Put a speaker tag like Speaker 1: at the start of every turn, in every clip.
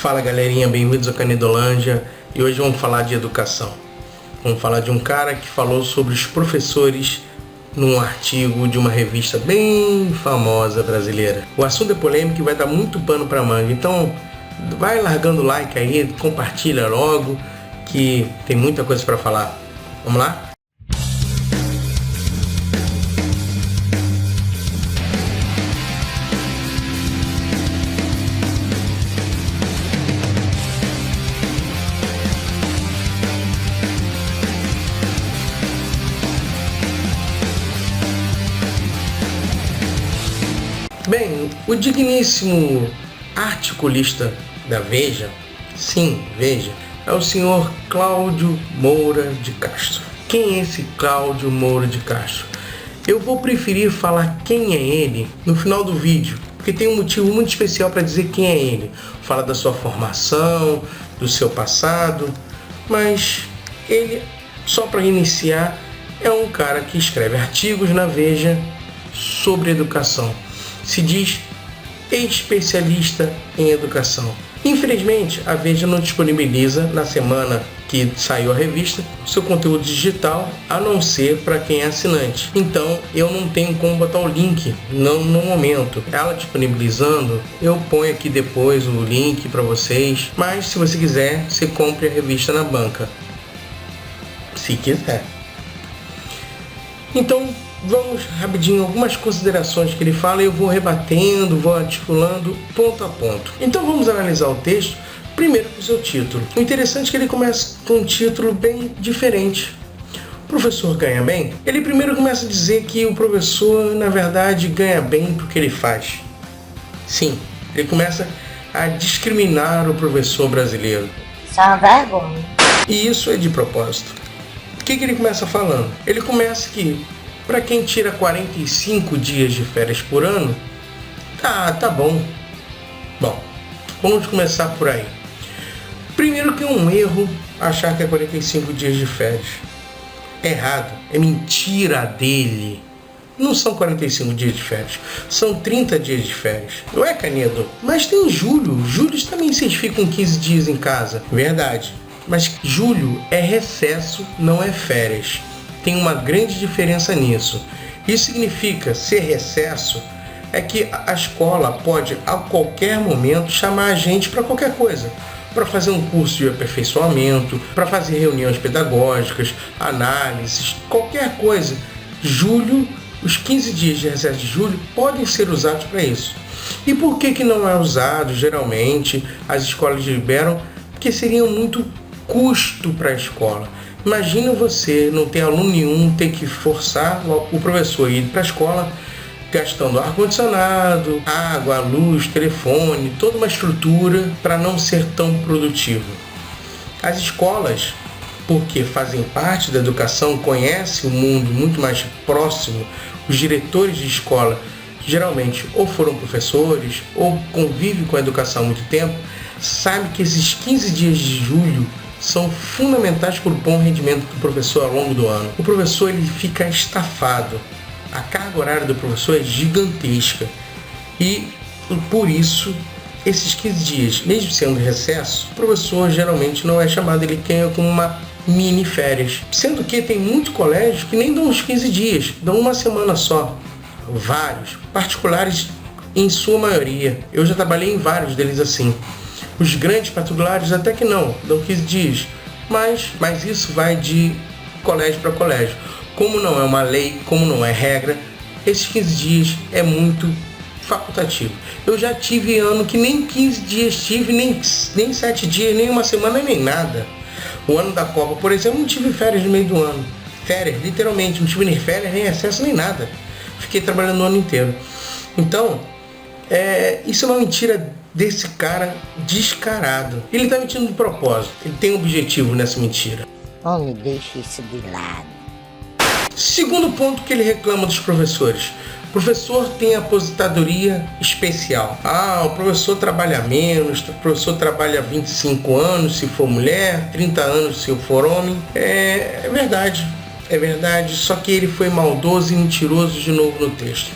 Speaker 1: Fala galerinha, bem-vindos ao Canidolândia e hoje vamos falar de educação. Vamos falar de um cara que falou sobre os professores num artigo de uma revista bem famosa brasileira. O assunto é polêmico e vai dar muito pano pra manga, então vai largando o like aí, compartilha logo que tem muita coisa pra falar. Vamos lá? Bem, o digníssimo articulista da Veja, sim, Veja, é o senhor Cláudio Moura de Castro. Quem é esse Cláudio Moura de Castro? Eu vou preferir falar quem é ele no final do vídeo, porque tem um motivo muito especial para dizer quem é ele. Fala da sua formação, do seu passado, mas ele, só para iniciar, é um cara que escreve artigos na Veja sobre educação. Se diz especialista em educação. Infelizmente, a Veja não disponibiliza, na semana que saiu a revista, seu conteúdo digital, a não ser para quem é assinante. Então, eu não tenho como botar o link no momento. Ela disponibilizando, eu ponho aqui depois o link para vocês. Mas, se você quiser, você compre a revista na banca. Se quiser. Então, vamos rapidinho, algumas considerações que ele fala e eu vou rebatendo, vou articulando ponto a ponto. Então vamos analisar o texto, primeiro com o seu título. O interessante é que ele começa com um título bem diferente. O professor ganha bem? Ele primeiro começa a dizer que o professor, na verdade, ganha bem porque ele faz. Sim, ele começa a discriminar o professor brasileiro.
Speaker 2: Isso é uma vergonha.
Speaker 1: E isso é de propósito. O que ele começa falando? Ele começa que para quem tira 45 dias de férias por ano, tá bom. Bom, vamos começar por aí. Primeiro que é um erro achar que é 45 dias de férias. É errado, é mentira dele. Não são 45 dias de férias, são 30 dias de férias. Não é, Canedo? Mas tem julho. Julho também vocês ficam 15 dias em casa. Verdade. Mas julho é recesso, não é férias. Tem uma grande diferença nisso. Isso significa ser recesso é que a escola pode a qualquer momento chamar a gente para qualquer coisa, para fazer um curso de aperfeiçoamento, para fazer reuniões pedagógicas, análises, qualquer coisa. Julho, os 15 dias de recesso de julho podem ser usados para isso. E por que não é usado? Geralmente as escolas liberam porque seria muito custo para a escola. Imagina você não ter aluno nenhum, ter que forçar o professor a ir para a escola gastando ar-condicionado, água, luz, telefone, toda uma estrutura para não ser tão produtivo. As escolas, porque fazem parte da educação, conhecem o mundo muito mais próximo, os diretores de escola geralmente ou foram professores ou convivem com a educação há muito tempo, sabem que esses 15 dias de julho são fundamentais para o bom rendimento do professor ao longo do ano. O professor ele fica estafado. A carga horária do professor é gigantesca. E por isso, esses 15 dias, mesmo sendo recesso, o professor geralmente não é chamado, ele ganha como uma mini férias. Sendo que tem muitos colégios que nem dão os 15 dias, dão uma semana só. Vários, particulares em sua maioria. Eu já trabalhei em vários deles assim. Os grandes particulares até que não, dão 15 dias, mas isso vai de colégio para colégio. Como não é uma lei, como não é regra, esses 15 dias é muito facultativo. Eu já tive ano que nem 15 dias tive, nem 7 dias, nem uma semana, nem nada. O ano da Copa, por exemplo, não tive férias no meio do ano. Férias, literalmente, não tive nem férias, nem excesso, nem nada. Fiquei trabalhando o ano inteiro. Então, isso é uma mentira desse cara descarado. Ele está mentindo de propósito. Ele tem um objetivo nessa mentira.
Speaker 2: Homem, deixa isso de lado.
Speaker 1: Segundo ponto que ele reclama dos professores. O professor tem aposentadoria especial. O professor trabalha menos, o professor trabalha 25 anos se for mulher, 30 anos se for homem. É verdade. é verdade, só que ele foi maldoso e mentiroso de novo no texto.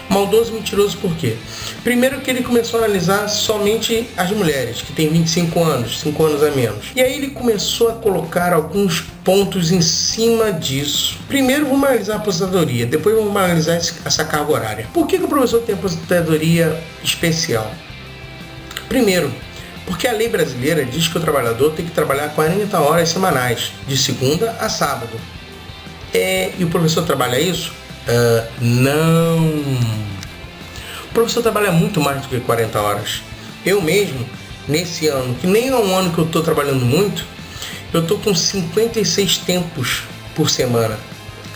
Speaker 1: Maldoso e mentiroso por quê? Primeiro que ele começou a analisar somente as mulheres, que têm 25 anos, 5 anos a menos. E aí ele começou a colocar alguns pontos em cima disso. Primeiro vamos analisar a aposentadoria, depois vamos analisar essa carga horária. Por que o professor tem aposentadoria especial? Primeiro, porque a lei brasileira diz que o trabalhador tem que trabalhar 40 horas semanais, de segunda a sábado. E o professor trabalha isso? Não. O professor trabalha muito mais do que 40 horas. Eu mesmo, nesse ano, que nem é um ano que eu estou trabalhando muito, eu estou com 56 tempos por semana.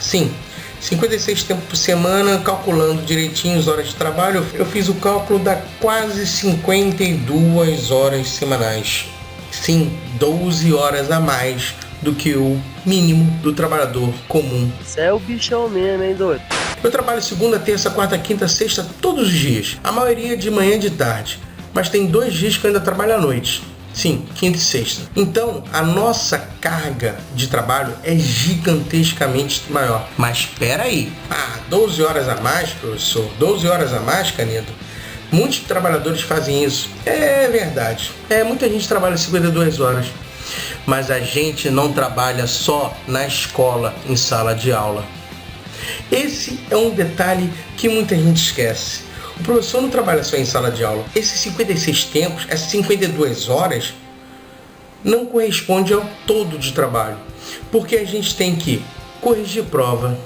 Speaker 1: Sim, 56 tempos por semana, calculando direitinho as horas de trabalho, eu fiz o cálculo da quase 52 horas semanais. Sim, 12 horas a mais do que o mínimo do trabalhador comum.
Speaker 3: Você é o bichão mesmo, hein, doido?
Speaker 1: Eu trabalho segunda, terça, quarta, quinta, sexta, todos os dias. A maioria de manhã e de tarde. Mas tem 2 dias que eu ainda trabalho à noite. Sim, quinta e sexta. Então, a nossa carga de trabalho é gigantescamente maior. Mas espera aí. 12 horas a mais, professor? 12 horas a mais, Canedo? Muitos trabalhadores fazem isso. É verdade. Muita gente trabalha 52 horas. Mas a gente não trabalha só na escola, em sala de aula. Esse é um detalhe que muita gente esquece. O professor não trabalha só em sala de aula. Esses 56 tempos, essas 52 horas, não corresponde ao todo de trabalho. Porque a gente tem que corrigir prova,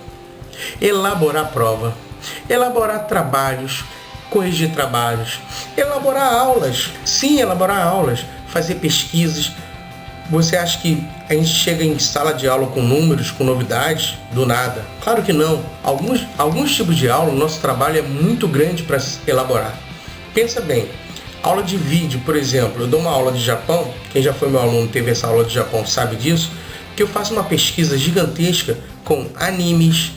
Speaker 1: elaborar prova, elaborar trabalhos, corrigir trabalhos, elaborar aulas. Sim, elaborar aulas, fazer pesquisas. Você acha que a gente chega em sala de aula com números, com novidades, do nada? Claro que não. Alguns tipos de aula, o nosso trabalho é muito grande para elaborar. Pensa bem, aula de vídeo, por exemplo. Eu dou uma aula de Japão, quem já foi meu aluno teve essa aula de Japão sabe disso, que eu faço uma pesquisa gigantesca com animes,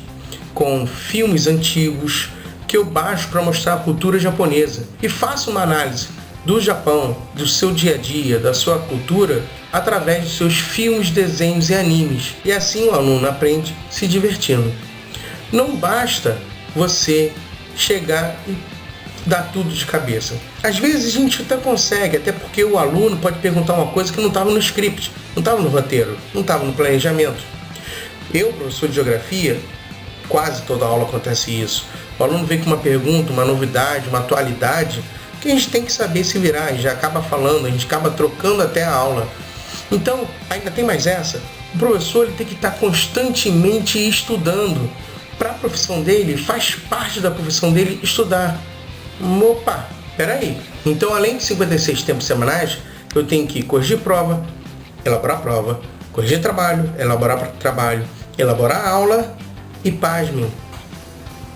Speaker 1: com filmes antigos, que eu baixo para mostrar a cultura japonesa. E faço uma análise do Japão, do seu dia a dia, da sua cultura, através de seus filmes, desenhos e animes. E assim o aluno aprende se divertindo. Não basta você chegar e dar tudo de cabeça. Às vezes a gente até consegue, até porque o aluno pode perguntar uma coisa que não estava no script, não estava no roteiro, não estava no planejamento. Eu, professor de geografia, quase toda aula acontece isso. O aluno vem com uma pergunta, uma novidade, uma atualidade, que a gente tem que saber se virar e já acaba falando, a gente acaba trocando até a aula. Então, ainda tem mais essa, o professor ele tem que estar constantemente estudando. Para a profissão dele, faz parte da profissão dele estudar. Opa, peraí. Então, além de 56 tempos semanais, eu tenho que corrigir prova, corrigir trabalho, elaborar aula e, pasmem,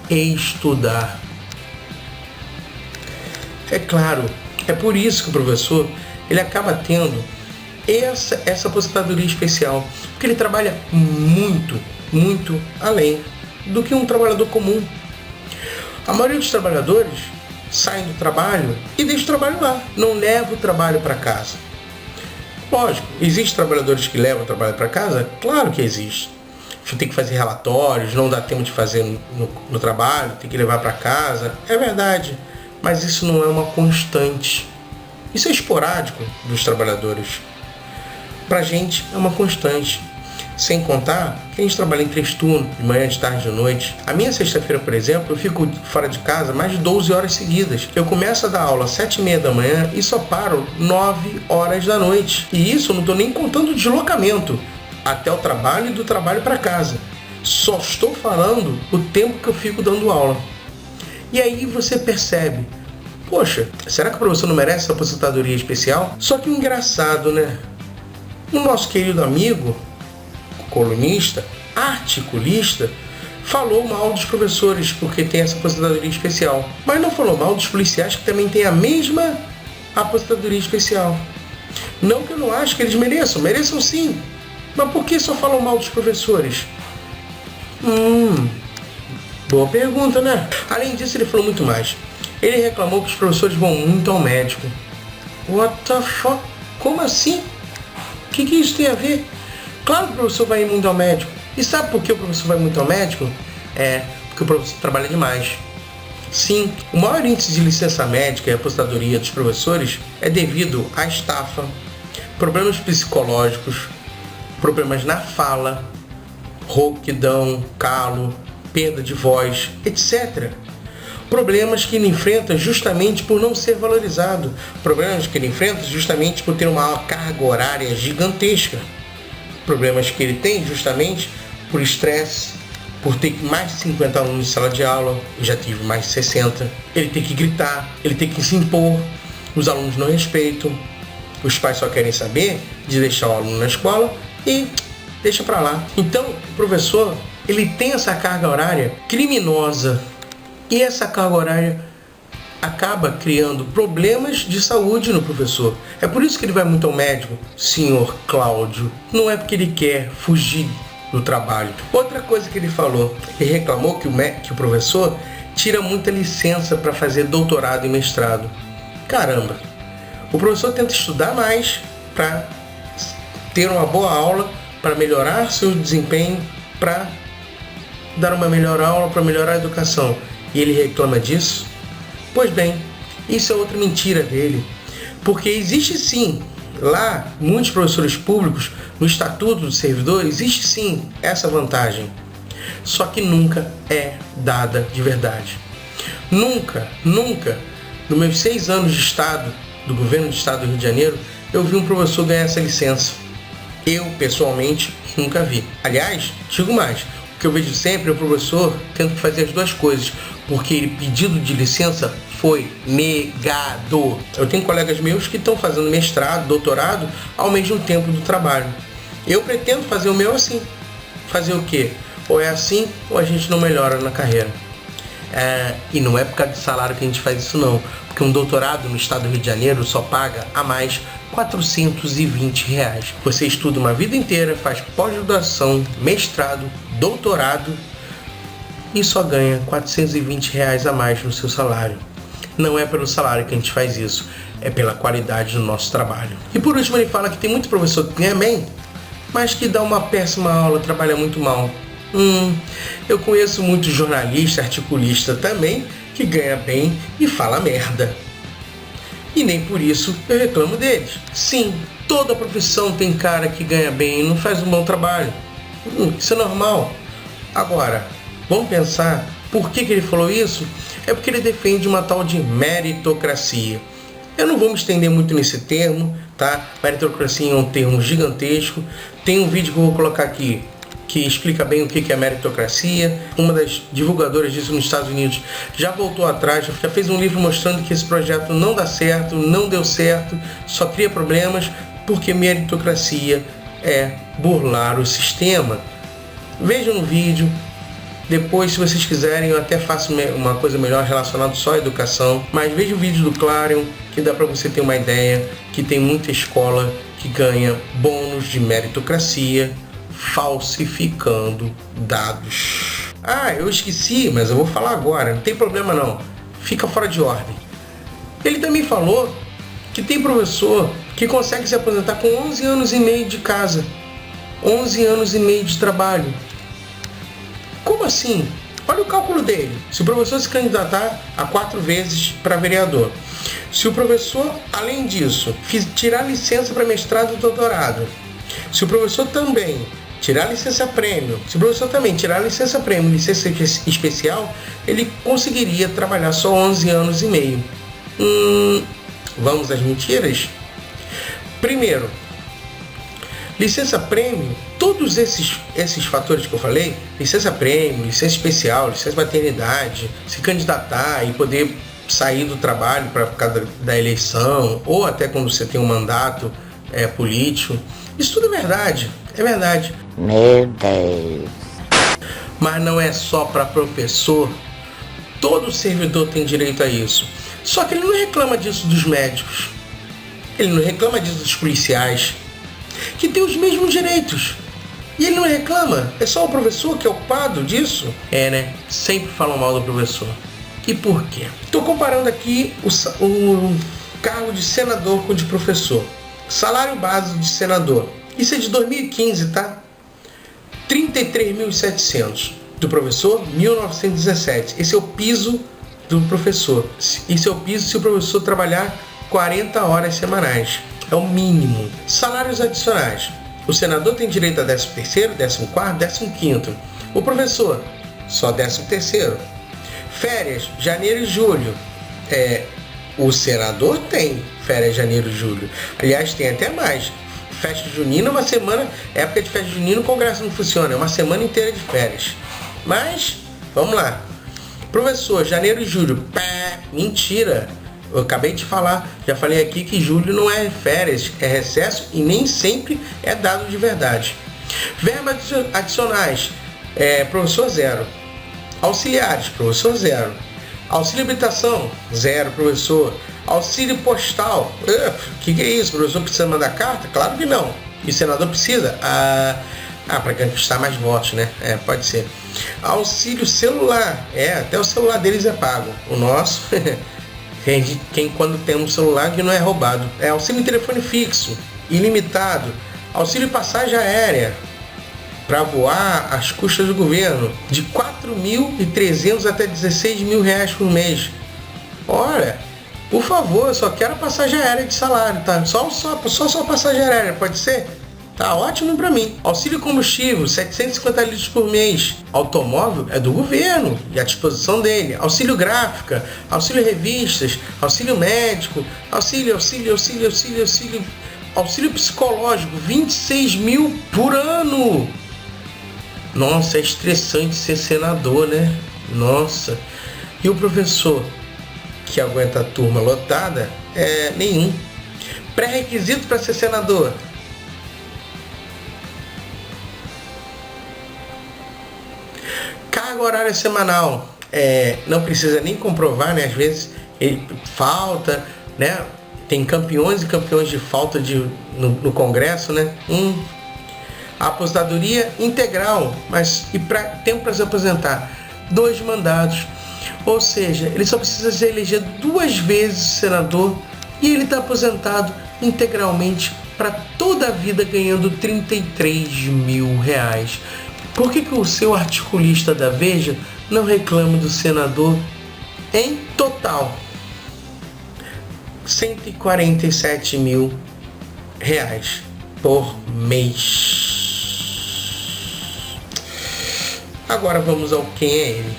Speaker 1: estudar. É claro, é por isso que o professor ele acaba tendo essa aposentadoria especial, porque ele trabalha muito, muito além do que um trabalhador comum. A maioria dos trabalhadores saem do trabalho e deixam o trabalho lá, não leva o trabalho para casa. Lógico, existem trabalhadores que levam o trabalho para casa? Claro que existe. Você tem que fazer relatórios, não dá tempo de fazer no trabalho, tem que levar para casa, é verdade. Mas isso não é uma constante. Isso é esporádico dos trabalhadores. Pra gente é uma constante. Sem contar que a gente trabalha em 3 turnos, de manhã, de tarde e de noite. A minha sexta-feira, por exemplo, eu fico fora de casa mais de 12 horas seguidas. Eu começo a dar aula às 7h30 da manhã e só paro 9 horas da noite. E isso eu não estou nem contando o deslocamento até o trabalho e do trabalho para casa. Só estou falando o tempo que eu fico dando aula. E aí você percebe, poxa, será que o professor não merece essa aposentadoria especial? Só que engraçado, né? O nosso querido amigo, colunista, articulista, falou mal dos professores porque tem essa aposentadoria especial. Mas não falou mal dos policiais que também têm a mesma aposentadoria especial. Não que eu não acho que eles mereçam sim. Mas por que só falam mal dos professores? Boa pergunta, né? Além disso, ele falou muito mais. Ele reclamou que os professores vão muito ao médico. What the fuck? Como assim? O que isso tem a ver? Claro que o professor vai ir muito ao médico. E sabe por que o professor vai muito ao médico? Porque o professor trabalha demais. Sim, o maior índice de licença médica e aposentadoria dos professores é devido à estafa, problemas psicológicos, problemas na fala, rouquidão, calo, perda de voz, etc. Problemas que ele enfrenta justamente por não ser valorizado. Problemas que ele enfrenta justamente por ter uma carga horária gigantesca. Problemas que ele tem justamente por estresse, por ter mais de 50 alunos em sala de aula. Eu já tive mais de 60. Ele tem que gritar, ele tem que se impor. Os alunos não respeitam. Os pais só querem saber de deixar o aluno na escola e deixa pra lá. Então, o professor, ele tem essa carga horária criminosa. E essa carga horária acaba criando problemas de saúde no professor. É por isso que ele vai muito ao médico, senhor Cláudio. Não é porque ele quer fugir do trabalho. Outra coisa que ele falou, ele reclamou que o professor tira muita licença para fazer doutorado e mestrado. Caramba, o professor tenta estudar mais para ter uma boa aula, para melhorar seu desempenho, para dar uma melhor aula, para melhorar a educação. E ele reclama disso? Pois bem, isso é outra mentira dele. Porque existe sim, lá, muitos professores públicos, no Estatuto do Servidor, existe sim essa vantagem. Só que nunca é dada de verdade. Nunca, nos meus 6 anos de Estado, do governo do Estado do Rio de Janeiro, eu vi um professor ganhar essa licença. Eu, pessoalmente, nunca vi. Aliás, digo mais, o que eu vejo sempre é o professor tendo que fazer as duas coisas, porque ele pedido de licença foi negado. Eu tenho colegas meus que estão fazendo mestrado, doutorado, ao mesmo tempo do trabalho. Eu pretendo fazer o meu assim. Fazer o quê? Ou é assim, ou a gente não melhora na carreira. E não é por causa do salário que a gente faz isso não, porque um doutorado no estado do Rio de Janeiro só paga a mais R$420. Você estuda uma vida inteira, faz pós-graduação, mestrado, doutorado e só ganha R$420 a mais no seu salário. Não é pelo salário que a gente faz isso, é pela qualidade do nosso trabalho. E por último ele fala que tem muito professor que ganha bem, mas que dá uma péssima aula, trabalha muito mal. Eu conheço muito jornalista, articulista também, que ganha bem e fala merda. E nem por isso eu reclamo deles. Sim, toda profissão tem cara que ganha bem e não faz um bom trabalho. Isso é normal. Agora, vamos pensar por que ele falou isso? É porque ele defende uma tal de meritocracia. Eu não vou me estender muito nesse termo, tá? Meritocracia é um termo gigantesco. Tem um vídeo que eu vou colocar aqui que explica bem o que é meritocracia. Uma das divulgadoras disso nos Estados Unidos já voltou atrás, já fez um livro mostrando que esse projeto não dá certo, não deu certo, só cria problemas, porque meritocracia é burlar o sistema. Vejam no vídeo. Depois, se vocês quiserem, eu até faço uma coisa melhor relacionada só à educação. Mas veja o vídeo do Clarion, que dá para você ter uma ideia que tem muita escola que ganha bônus de meritocracia falsificando dados. Eu esqueci, mas eu vou falar agora, não tem problema não. Fica fora de ordem. Ele também falou que tem professor que consegue se aposentar com 11 anos e meio de casa. 11 anos e meio de trabalho. Como assim? Olha o cálculo dele. Se o professor se candidatar a 4 vezes para vereador, se o professor, além disso, tirar licença para mestrado e doutorado, se o professor também tirar licença prêmio, se o professor também tirar licença prêmio, licença especial, ele conseguiria trabalhar só 11 anos e meio. Vamos às mentiras? Primeiro, licença prêmio, todos esses fatores que eu falei, licença prêmio, licença especial, licença maternidade, se candidatar e poder sair do trabalho para causa da eleição, ou até quando você tem um mandato político, isso tudo é verdade, é verdade.
Speaker 2: Meu Deus.
Speaker 1: Mas não é só para professor, todo servidor tem direito a isso. Só que ele não reclama disso dos médicos, ele não reclama disso dos policiais, que tem os mesmos direitos. E ele não reclama, é só o professor que é o culpado disso? Né? Sempre falam mal do professor. E por quê? Estou comparando aqui o cargo de senador com o de professor. Salário base de senador. Isso é de 2015, tá? 33.700. Do professor, 1.917. Esse é o piso do professor. Esse é o piso se o professor trabalhar 40 horas semanais. É o mínimo. Salários adicionais. O senador tem direito a 13º, 14º, 15º. O professor, só 13º. Férias, janeiro e julho. O senador tem férias, janeiro e julho. Aliás, tem até mais. Festa junina, uma semana, época de festa junina, o Congresso não funciona, é uma semana inteira de férias. Mas, vamos lá. Professor, janeiro e julho, mentira. Eu acabei de falar, já falei aqui que julho não é férias, é recesso e nem sempre é dado de verdade. Verbas adicionais, professor 0. Auxiliares, professor 0. Auxílio habitação, 0, professor. Auxílio postal, que é isso? O professor precisa mandar carta? Claro que não. E o senador precisa? Para conquistar mais votos, né? Pode ser. Auxílio celular, até o celular deles é pago. O nosso, quem quando tem um celular que não é roubado. Auxílio telefone fixo, ilimitado. Auxílio passagem aérea, para voar às custas do governo, de 4.300 até 16.000 reais por mês. Olha, por favor, eu só quero a passagem aérea de salário, tá? Só a passagem aérea, pode ser? Tá ótimo para mim. Auxílio combustível, 750 litros por mês. Automóvel é do governo e à disposição dele. Auxílio gráfica, auxílio revistas, auxílio médico, auxílio psicológico, 26.000 por ano. Nossa, é estressante ser senador, né? Nossa. E o professor que aguenta a turma lotada? Nenhum. Pré-requisito para ser senador: carga horária semanal. Não precisa nem comprovar, né? Às vezes ele falta, né? Tem campeões e campeões de falta no Congresso, né? A aposentadoria integral, tempo para se aposentar, 2 mandatos. Ou seja, ele só precisa se eleger 2 vezes senador e ele está aposentado integralmente para toda a vida, ganhando 33.000 reais. Por que o seu articulista da Veja não reclama do senador em total? 147.000 reais por mês. Agora vamos ao quem é ele.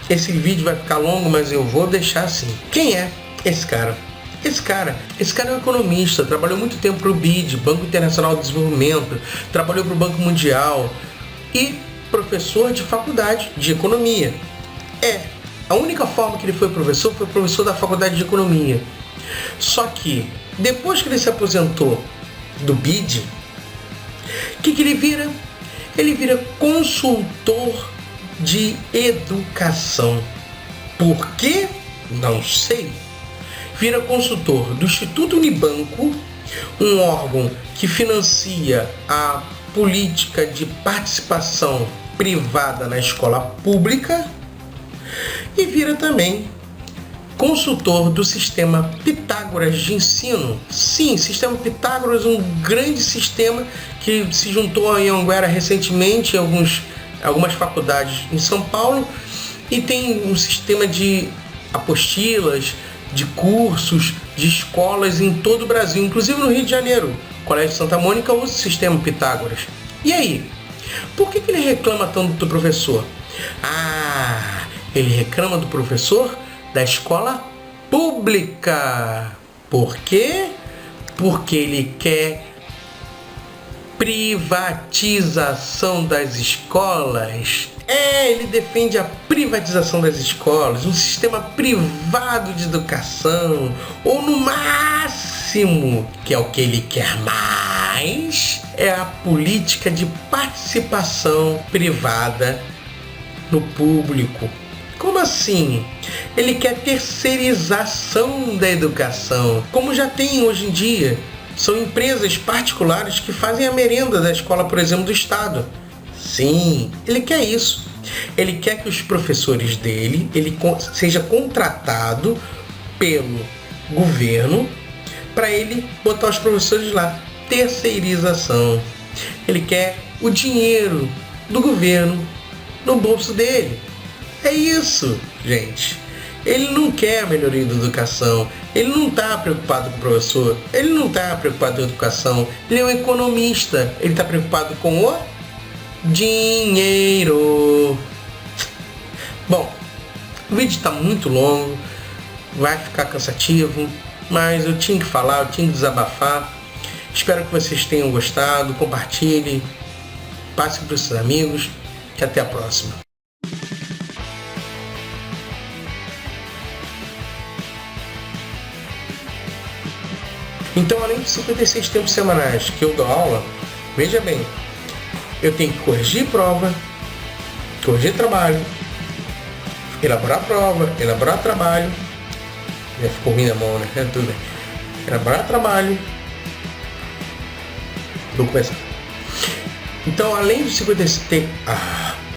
Speaker 1: Esse vídeo vai ficar longo, mas eu vou deixar assim. Quem é esse cara? Esse cara é um economista, trabalhou muito tempo para o BID, Banco Internacional de Desenvolvimento, trabalhou para o Banco Mundial e professor de faculdade de economia. A única forma que ele foi professor da faculdade de economia. Só que, depois que ele se aposentou do BID, o que ele vira? Ele vira consultor de educação. Por quê? Não sei. Vira consultor do Instituto Unibanco, um órgão que financia a política de participação privada na escola pública, e vira também consultor do sistema Pitágoras de ensino. Sim, sistema Pitágoras, um grande sistema que se juntou em Anguera recentemente, em algumas faculdades em São Paulo, e tem um sistema de apostilas, de cursos, de escolas em todo o Brasil, inclusive no Rio de Janeiro. O Colégio Santa Mônica usa o sistema Pitágoras. E aí? Por que ele reclama tanto do professor? Ele reclama do professor da escola pública. Por quê? Porque ele quer privatização das escolas. Ele defende a privatização das escolas, um sistema privado de educação, ou no máximo, que é o que ele quer mais, é a política de participação privada no público. Como assim? Ele quer terceirização da educação, como já tem hoje em dia. São empresas particulares que fazem a merenda da escola, por exemplo, do Estado. Sim, ele quer isso. Ele quer que os professores dele, seja contratado pelo governo para ele botar os professores lá. Terceirização. Ele quer o dinheiro do governo no bolso dele. É isso, gente. Ele não quer a melhoria da educação, ele não está preocupado com o professor, ele não está preocupado com a educação, ele é um economista, ele está preocupado com o dinheiro. Bom, o vídeo está muito longo, vai ficar cansativo, mas eu tinha que falar, eu tinha que desabafar. Espero que vocês tenham gostado, compartilhem, passem para os seus amigos e até a próxima. Então, além dos 56 tempos semanais que eu dou aula, veja bem, eu tenho que corrigir prova, corrigir trabalho, elaborar prova, elaborar trabalho. Já ficou ruim na mão, né? Tudo bem. Elaborar trabalho. Vou começar. Então, além dos 56 tempos...